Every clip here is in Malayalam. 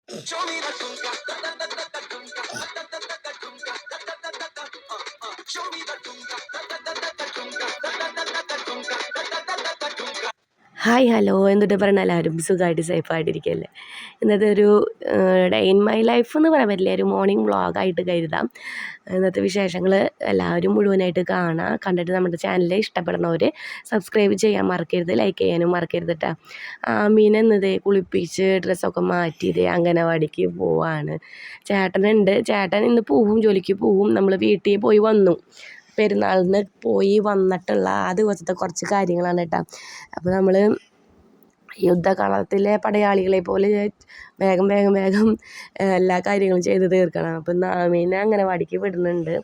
Show me the tunka, tunka, show me the tunka, tunka. Hi hello എന്നിട്ട് പറഞ്ഞാൽ എല്ലാവരും സുഖമായിട്ട് സേഫായിട്ടിരിക്കുകയല്ലേ. ഇന്നത്തെ ഒരു ഡേ ഇൻ മൈ ലൈഫ് എന്ന് പറയാൻ പറ്റില്ല, ഒരു മോർണിംഗ് വ്ളോഗായിട്ട് കരുതാം. ഇന്നത്തെ വിശേഷങ്ങൾ എല്ലാവരും മുഴുവനായിട്ട് കാണാം. കണ്ടിട്ട് നമ്മുടെ ചാനൽ ഇഷ്ടപ്പെടുന്നവർ സബ്സ്ക്രൈബ് ചെയ്യാൻ മറക്കരുത്, ലൈക്ക് ചെയ്യാനും മറക്കരുത് കേട്ടോ. ആമീനെ ഇന്നതേ കുളിപ്പിച്ച് ഡ്രസ്സൊക്കെ മാറ്റിയത് അംഗനവാടിക്ക് പോവാണ്. ചേട്ടനുണ്ട്, ചേട്ടൻ ഇന്ന് പോവും, ജോലിക്ക് പോവും. നമ്മൾ വീട്ടിൽ പോയി വന്നു. പെരുന്നാളിന് പോയി വന്നിട്ടുള്ള ആ ദിവസത്തെ കുറച്ച് കാര്യങ്ങളാണ് കേട്ടോ. അപ്പോൾ നമ്മൾ യുദ്ധകളത്തിലെ പടയാളികളെ പോലെ വേഗം വേഗം വേഗം എല്ലാ കാര്യങ്ങളും ചെയ്ത് തീർക്കണം. അപ്പം നാമീനെ അംഗനവാടിക്ക് വിടുന്നുണ്ട്.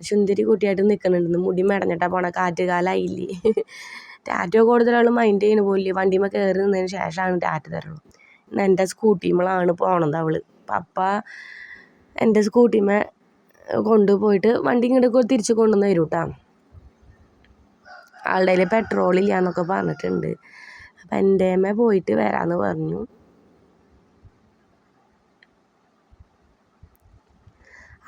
സുന്ദരി കുട്ടിയായിട്ട് നിൽക്കുന്നുണ്ട്. മുടി മെടഞ്ഞിട്ടാ പോണ, കാറ്റ് കാലമായില്ലേ. ടാറ്റോ കൂടുതൽ മൈൻഡ് ചെയ്യുന്ന പോലില്ലേ. വണ്ടിമേ കയറി നിന്നതിന് ശേഷമാണ് ടാറ്റ തരുള്ളൂ. ഇന്ന് എൻ്റെ സ്കൂട്ടിമേളാണ് പോണത് അവൾ. പപ്പ എൻ്റെ സ്കൂട്ടിമേ കൊണ്ടുപോയിട്ട് വണ്ടി ഇങ്ങോട്ട് തിരിച്ച് കൊണ്ടുവന്ന് തരും കേട്ടോ. ആളുടെ കയ്യിൽ പെട്രോളില്ല എന്നൊക്കെ പറഞ്ഞിട്ടുണ്ട്. അപ്പം എൻ്റെ അമ്മ പോയിട്ട് വരാമെന്ന് പറഞ്ഞു.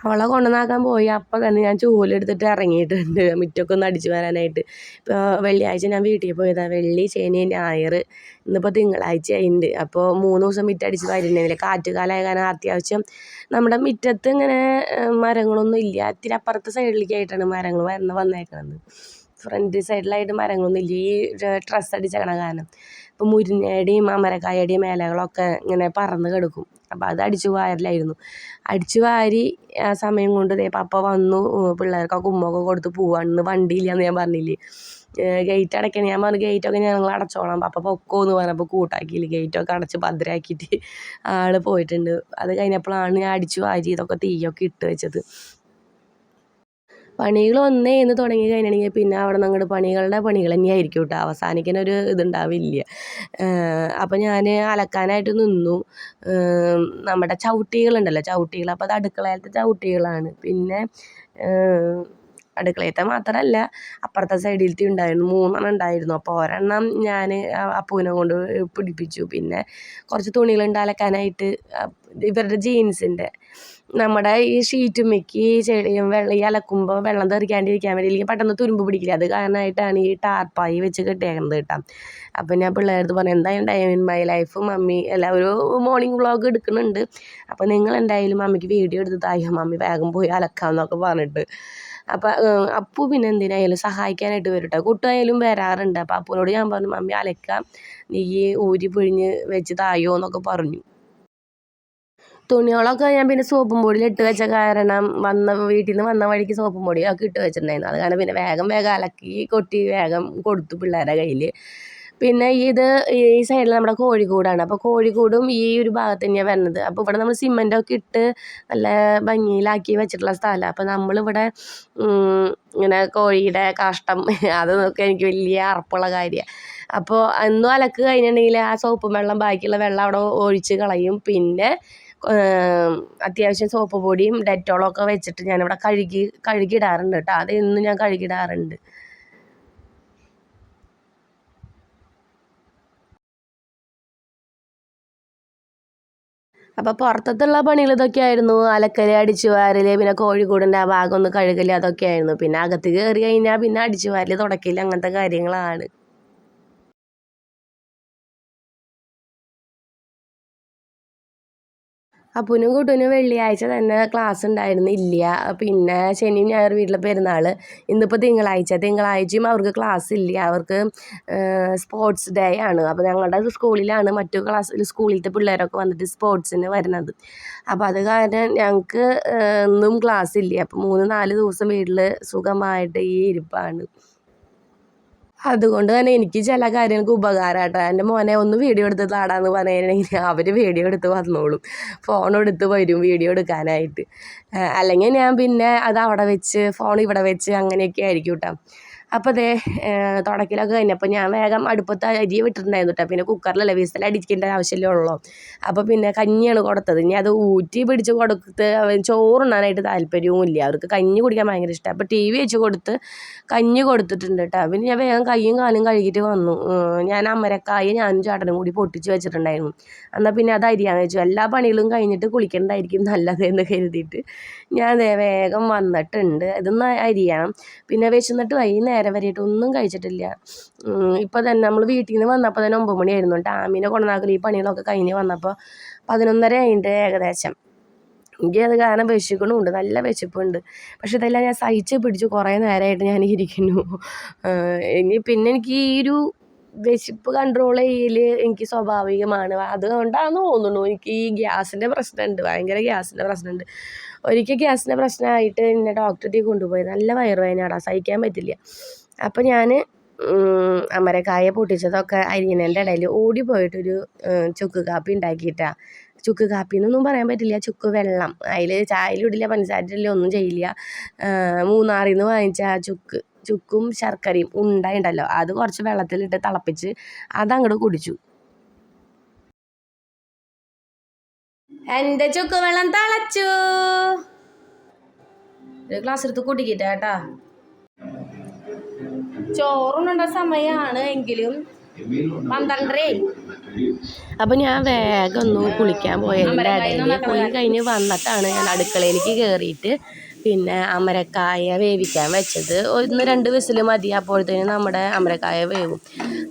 അവളെ കൊണ്ടുവന്നാക്കാൻ പോയി. അപ്പം തന്നെ ഞാൻ ചൂലെടുത്തിട്ട് ഇറങ്ങിയിട്ടുണ്ട് മുറ്റമൊക്കെ ഒന്ന് അടിച്ചു വരാനായിട്ട്. ഇപ്പോൾ വെള്ളിയാഴ്ച ഞാൻ വീട്ടിൽ പോയതാണ്. വെള്ളി, ശനി, ഞായർ, ഇന്നിപ്പോൾ തിങ്കളാഴ്ച ആയിട്ടുണ്ട്. അപ്പോൾ 3 ദിവസം മുറ്റടിച്ച് വരുന്നില്ല. കാറ്റുകാലമായ കാരണം അത്യാവശ്യം നമ്മുടെ മുറ്റത്ത് ഇങ്ങനെ മരങ്ങളൊന്നും ഇല്ല. ഇത്തിരി അപ്പുറത്തെ സൈഡിലേക്കായിട്ടാണ് മരങ്ങൾ വന്നേക്കണത്. ഫ്രണ്ട് സൈഡിലായിട്ട് മരങ്ങളൊന്നും ഇല്ല, ഈ ട്രസ് അടിച്ചേക്കണ കാരണം. ഇപ്പോൾ മുരിങ്ങയുടെയും അമരക്കായയുടെയും ഇലകളൊക്കെ ഇങ്ങനെ പറന്ന് കിടക്കും. അപ്പോൾ അത് അടിച്ചു വാരലായിരുന്നു. അടിച്ചു വാരി ആ സമയം കൊണ്ട് ദേ പപ്പ വന്നു. പിള്ളേർക്കൊക്കെ ഉമ്മൊക്കെ കൊടുത്ത് പോവാണ്. ഇന്ന് വണ്ടിയില്ലയെന്ന് ഞാൻ പറഞ്ഞില്ലേ. ഗേറ്റ് അടയ്ക്കണം. ഞാൻ പറഞ്ഞു ഗേറ്റൊക്കെ ഞങ്ങൾ അടച്ചോളാം, പപ്പ പൊക്കോ എന്ന് പറഞ്ഞപ്പോൾ കൂട്ടാക്കിയില്ല. ഗേറ്റൊക്കെ അടച്ച് ഭദ്രമാക്കിയിട്ട് ആൾ പോയിട്ടുണ്ട്. അത് കഴിഞ്ഞപ്പോഴാണ് ഞാൻ അടിച്ചു വാരി ഇതൊക്കെ തീയൊക്കെ ഇട്ട് വെച്ചത്. പണികൾ ഒന്നേന്ന് തുടങ്ങി കഴിഞ്ഞിട്ടുണ്ടെങ്കിൽ പിന്നെ അവിടെ നിന്ന് അങ്ങോട്ട് പണികൾ തന്നെയായിരിക്കും കേട്ടോ. അവസാനിക്കാനൊരു ഇതുണ്ടാവില്ല. അപ്പോൾ ഞാൻ അലക്കാനായിട്ട് നിന്നു. നമ്മുടെ ചവിട്ടികളുണ്ടല്ലോ, ചവിട്ടികൾ. അപ്പോൾ അത് അടുക്കളയിലത്തെ ചവിട്ടികളാണ്. പിന്നെ അടുക്കളയത്തെ മാത്രമല്ല, അപ്പുറത്തെ സൈഡിലത്തെ ഉണ്ടായിരുന്നു. 3 ഉണ്ടായിരുന്നു. അപ്പോൾ ഒരെണ്ണം ഞാൻ അപ്പൂനെ കൊണ്ട് പിടിപ്പിച്ചു. പിന്നെ കുറച്ച് തുണികളുണ്ട് അലക്കാനായിട്ട്. ഇവരുടെ ജീൻസിൻ്റെ, നമ്മുടെ ഈ ഷീറ്റുമ്മയ്ക്ക് ഈ അലക്കുമ്പോൾ വെള്ളം തെറിക്കാണ്ടിരിക്കാൻ വേണ്ടി, അല്ലെങ്കിൽ പെട്ടെന്ന് തുരുമ്പ് പിടിക്കില്ല. അത് കാരണമായിട്ടാണ് ഈ ടാർപ്പായി വെച്ച് കെട്ടിയേക്കുന്നത് കേട്ടോ. അപ്പം ഞാൻ പിള്ളേർക്ക് പറഞ്ഞു, എന്തായാലും day in my life mummy ഒരു മോർണിംഗ് വ്ളോഗ് എടുക്കുന്നുണ്ട്. അപ്പോൾ നിങ്ങൾ എന്തായാലും മമ്മിക്ക് വീഡിയോ എടുത്ത് തായോ, മമ്മി വേഗം പോയി അലക്കാമെന്നൊക്കെ പറഞ്ഞിട്ട്. അപ്പം അപ്പു പിന്നെ എന്തിനായാലും സഹായിക്കാനായിട്ട് വരും കേട്ടോ. കുട്ടിയായാലും വരാറുണ്ട്. അപ്പോൾ അപ്പുവിനോട് ഞാൻ പറഞ്ഞു, മമ്മി അലക്കാം, നീ ഊരി പിഴിഞ്ഞ് വെച്ച് തായോ എന്നൊക്കെ പറഞ്ഞു. തുണികളൊക്കെ ഞാൻ പിന്നെ സോപ്പും പൊടിയിൽ ഇട്ട് വെച്ച കാരണം വീട്ടിൽ നിന്ന് വന്ന വഴിക്ക് സോപ്പും പൊടിയൊക്കെ ഇട്ട് വെച്ചിട്ടുണ്ടായിരുന്നു. അത് കാരണം പിന്നെ വേഗം വേഗം അലക്കി കൊട്ടി വേഗം കൊടുത്തു പിള്ളേരുടെ കയ്യിൽ. പിന്നെ ഈ സൈഡിൽ നമ്മുടെ കോഴിക്കൂടാണ്. അപ്പോൾ കോഴിക്കൂടും ഈ ഒരു ഭാഗത്ത് തന്നെയാണ് വരുന്നത്. അപ്പോൾ ഇവിടെ നമ്മൾ സിമെൻറ്റൊക്കെ ഇട്ട് നല്ല ഭംഗിയിലാക്കി വെച്ചിട്ടുള്ള സ്ഥലമാണ്. അപ്പോൾ നമ്മളിവിടെ ഇങ്ങനെ കോഴിയുടെ കാഷ്ടം അതൊക്കെ എനിക്ക് വലിയ അറപ്പുള്ള കാര്യമാണ്. അപ്പോൾ എന്നും അലക്ക് കഴിഞ്ഞിട്ടുണ്ടെങ്കിൽ ആ സോപ്പും വെള്ളം, ബാക്കിയുള്ള വെള്ളം അവിടെ ഒഴിച്ച് കളയും. പിന്നെ അത്യാവശ്യം സോപ്പ് പൊടിയും ഡെറ്റോളൊക്കെ വെച്ചിട്ട് ഞാനിവിടെ കഴുകിയിടാറുണ്ട് കേട്ടോ. അതെന്നും ഞാൻ കഴുകിയിടാറുണ്ട്. അപ്പോൾ പുറത്തുള്ള പണികൾ ഇതൊക്കെയായിരുന്നു. അലക്കൽ, അടിച്ചു വാരൽ, പിന്നെ കോഴിക്കൂടിൻ്റെ ആ ഭാഗം ഒന്ന് കഴുകൽ, അതൊക്കെയായിരുന്നു. പിന്നെ അകത്ത് കയറി കഴിഞ്ഞാൽ പിന്നെ അടിച്ചു വാരൽ, തുടക്കൽ, അങ്ങനത്തെ കാര്യങ്ങളാണ്. അപ്പൂനും കുട്ടൂനും വെള്ളിയാഴ്ച തന്നെ ക്ലാസ് ഉണ്ടായിരുന്നില്ല. പിന്നെ ശനിയും ഞായർ വീട്ടിലെ പെരുന്നാൾ. ഇന്നിപ്പോൾ തിങ്കളാഴ്ചയും അവർക്ക് ക്ലാസ് ഇല്ല. അവർക്ക് സ്പോർട്സ് ഡേ ആണ്. അപ്പോൾ ഞങ്ങളുടെ സ്കൂളിലാണ് മറ്റു സ്കൂളിലത്തെ പിള്ളേരൊക്കെ വന്നിട്ട് സ്പോർട്സിന് വരുന്നത്. അപ്പോൾ അത് കാരണം ഞങ്ങൾക്ക് ഒന്നും ക്ലാസ് ഇല്ല. അപ്പോൾ 3-4 ദിവസം വീട്ടിൽ സുഖമായിട്ട് ഈ ഇരിപ്പാണ്. അതുകൊണ്ട് തന്നെ എനിക്ക് ചില കാര്യങ്ങൾക്ക് ഉപകാരമാട്ടോ. എൻ്റെ മോനെ ഒന്ന് വീഡിയോ എടുത്ത് താടാന്ന് പറഞ്ഞിട്ടുണ്ടെങ്കിൽ അവർ വീഡിയോ എടുത്ത് വന്നോളും. ഫോണെടുത്ത് വരും വീഡിയോ എടുക്കാനായിട്ട്. അല്ലെങ്കിൽ ഞാൻ പിന്നെ അത് അവിടെ വെച്ച് ഫോൺ ഇവിടെ വെച്ച് അങ്ങനെയൊക്കെ ആയിരിക്കും കേട്ടോ. അപ്പോൾ അതേ തുടക്കലൊക്കെ കഴിഞ്ഞപ്പോൾ ഞാൻ വേഗം അടുപ്പത്ത് അരി വിട്ടിട്ടുണ്ടായിരുന്നു കേട്ടോ. പിന്നെ കുക്കറിലല്ലേ വിസിലടിക്കേണ്ട ആവശ്യമല്ലേ ഉള്ളൂ. അപ്പോൾ പിന്നെ കഞ്ഞിയാണ് കൊടുത്തത്. ഇനി അത് ഊറ്റി പിടിച്ച് കൊടുത്ത് ചോറുണ്ണാനായിട്ട് താല്പര്യവും ഇല്ല. അവർക്ക് കഞ്ഞി കുടിക്കാൻ ഭയങ്കര ഇഷ്ടമാണ്. അപ്പോൾ TV വെച്ച് കൊടുത്ത് കഞ്ഞി കൊടുത്തിട്ടുണ്ട് കേട്ടോ. പിന്നെ ഞാൻ വേഗം കയ്യും കാലും കഴുകിയിട്ട് വന്നു. ഞാൻ അമരക്കായ ഞാനും ചേട്ടനും കൂടി പൊട്ടിച്ച് വെച്ചിട്ടുണ്ടായിരുന്നു. എന്നാൽ പിന്നെ അത് അരിയാന്ന് വെച്ചു. എല്ലാ പണികളും കഴിഞ്ഞിട്ട് കുളിക്കേണ്ടതായിരിക്കും നല്ലതെന്ന് കരുതിയിട്ട് ഞാൻ വേഗം വന്നിട്ടുണ്ട്. ഇതൊന്ന് അരിയണം. പിന്നെ വിശന്നിട്ട് വൈകുന്നേരം വരെയായിട്ട് ഒന്നും കഴിച്ചിട്ടില്ല. ഇപ്പോൾ തന്നെ നമ്മൾ വീട്ടിൽ നിന്ന് വന്നപ്പോൾ തന്നെ 9 മണിയായിരുന്നു. ഡാമിനെ കൊണ്ടുവന്നാക്കൽ ഈ പണികളൊക്കെ കഴിഞ്ഞ് വന്നപ്പോൾ 11:30 ആയിട്ട് ഏകദേശം. എനിക്കത് കാരണം വിശക്കണമുണ്ട്, നല്ല വിശപ്പുണ്ട്. പക്ഷെ ഇതെല്ലാം ഞാൻ സഹിച്ച് പിടിച്ച് കുറേ നേരമായിട്ട് ഞാൻ ഇരിക്കുന്നു. പിന്നെ എനിക്ക് ഈ ഒരു വിശപ്പ് കൺട്രോൾ ചെയ്യൽ എനിക്ക് സ്വാഭാവികമാണ്. അതുകൊണ്ടാണെന്ന് തോന്നുന്നു എനിക്ക് ഈ ഗ്യാസിൻ്റെ പ്രശ്നമുണ്ട്, ഭയങ്കര ഗ്യാസിൻ്റെ പ്രശ്നമുണ്ട്. ഒരിക്കൽ ഗ്യാസിൻ്റെ പ്രശ്നമായിട്ട് എന്നെ ഡോക്ടറെ കൊണ്ടുപോയി. നല്ല വയറുവേദനയാടാ, സഹിക്കാൻ പറ്റില്ല. അപ്പോൾ ഞാൻ അമരക്കായ പൊട്ടിച്ചതൊക്കെ അരിയണേൻ്റെ ഇടയിൽ ഓടിപ്പോയിട്ടൊരു ചുക്ക് കാപ്പി ഉണ്ടാക്കിയിട്ടാണ്. ചുക്ക് കാപ്പി എന്നൊന്നും പറയാൻ പറ്റില്ല, ചുക്ക് വെള്ളം. അതിൽ ചായയിലിടില്ല, പഞ്ചസാരയില്ല, ഒന്നും ചെയ്യില്ല. മൂന്നാറിൽ നിന്ന് വാങ്ങിച്ച ആ ചുക്കും ശർക്കരയും ഉണ്ടല്ലോ, അത് കുറച്ച് വെള്ളത്തിലിട്ട് തിളപ്പിച്ച് അതങ്ങോട്ട് കുടിച്ചു. എൻ്റെ ചുക്ക് വെള്ളം തിളച്ചു. ഒരു ഗ്ലാസ് എടുത്ത് കുടിക്കട്ടെ കേട്ടാ. ചോറുണ്ട സമയമാണ് എങ്കിലും 12:30. അപ്പം ഞാൻ വേഗം ഒന്ന് കുളിക്കാൻ പോയതിൻ്റെ ഇടയിൽ കുളി കഴിഞ്ഞ് വന്നിട്ടാണ് ഞാൻ അടുക്കളയിലേക്ക് കയറിയിട്ട് പിന്നെ അമരക്കായ വേവിക്കാൻ വെച്ചത്. 1-2 വിസിൽ മതി, അപ്പോഴത്തേനും നമ്മുടെ അമരക്കായ വേവും.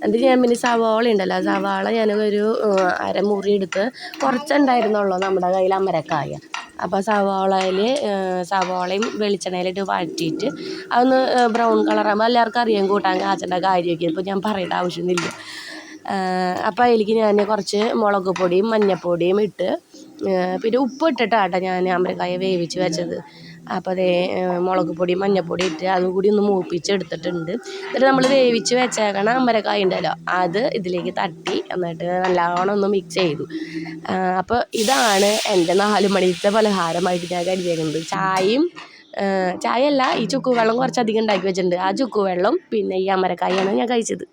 എന്നിട്ട് ഞാൻ പിന്നെ സവാള ഉണ്ടല്ലോ, സവാള ഞാനൊരു അരമുറി എടുത്ത്, കുറച്ചുണ്ടായിരുന്നുള്ളൂ നമ്മുടെ കയ്യിൽ അമരക്കായ. അപ്പോൾ സവാളയും വെളിച്ചെണ്ണയിലിട്ട് വഴറ്റിയിട്ട് അതൊന്ന് ബ്രൗൺ കളറാകുമ്പോൾ എല്ലാവർക്കും അറിയാം കൂട്ടാൻ കാച്ചേണ്ട കാര്യമൊക്കെ. ഇപ്പോൾ ഞാൻ പറയേണ്ട ആവശ്യമൊന്നുമില്ല. അപ്പോൾ അതിലേക്ക് ഞാൻ കുറച്ച് മുളക് പൊടിയും മഞ്ഞൾപ്പൊടിയും ഇട്ട് പിന്നെ ഉപ്പ് ഇട്ടിട്ടാട്ടോ ഞാൻ അമരക്കായ വേവിച്ച് വെച്ചത്. അപ്പോൾ അതേ മുളക് പൊടി മഞ്ഞൾപ്പൊടി ഇട്ട് അതും കൂടി ഒന്ന് മൂപ്പിച്ചെടുത്തിട്ടുണ്ട്. എന്നിട്ട് നമ്മൾ വേവിച്ച് വെച്ചേക്കണ അമരക്കായ ഉണ്ടല്ലോ, അത് ഇതിലേക്ക് തട്ടി എന്നിട്ട് നല്ലോണം ഒന്ന് മിക്സ് ചെയ്തു. അപ്പോൾ ഇതാണ് എൻ്റെ 4 മണിത്തെ പലഹാരമായിട്ട് ഞാൻ കരുതിയേക്കുന്നത്. ചായയല്ല, ഈ ചുക്കുവെള്ളം കുറച്ചധികം ഉണ്ടാക്കി വെച്ചിട്ടുണ്ട്. ആ ചുക്കുവെള്ളം പിന്നെ ഈ അമരക്കായാണ് ഞാൻ കഴിച്ചത്.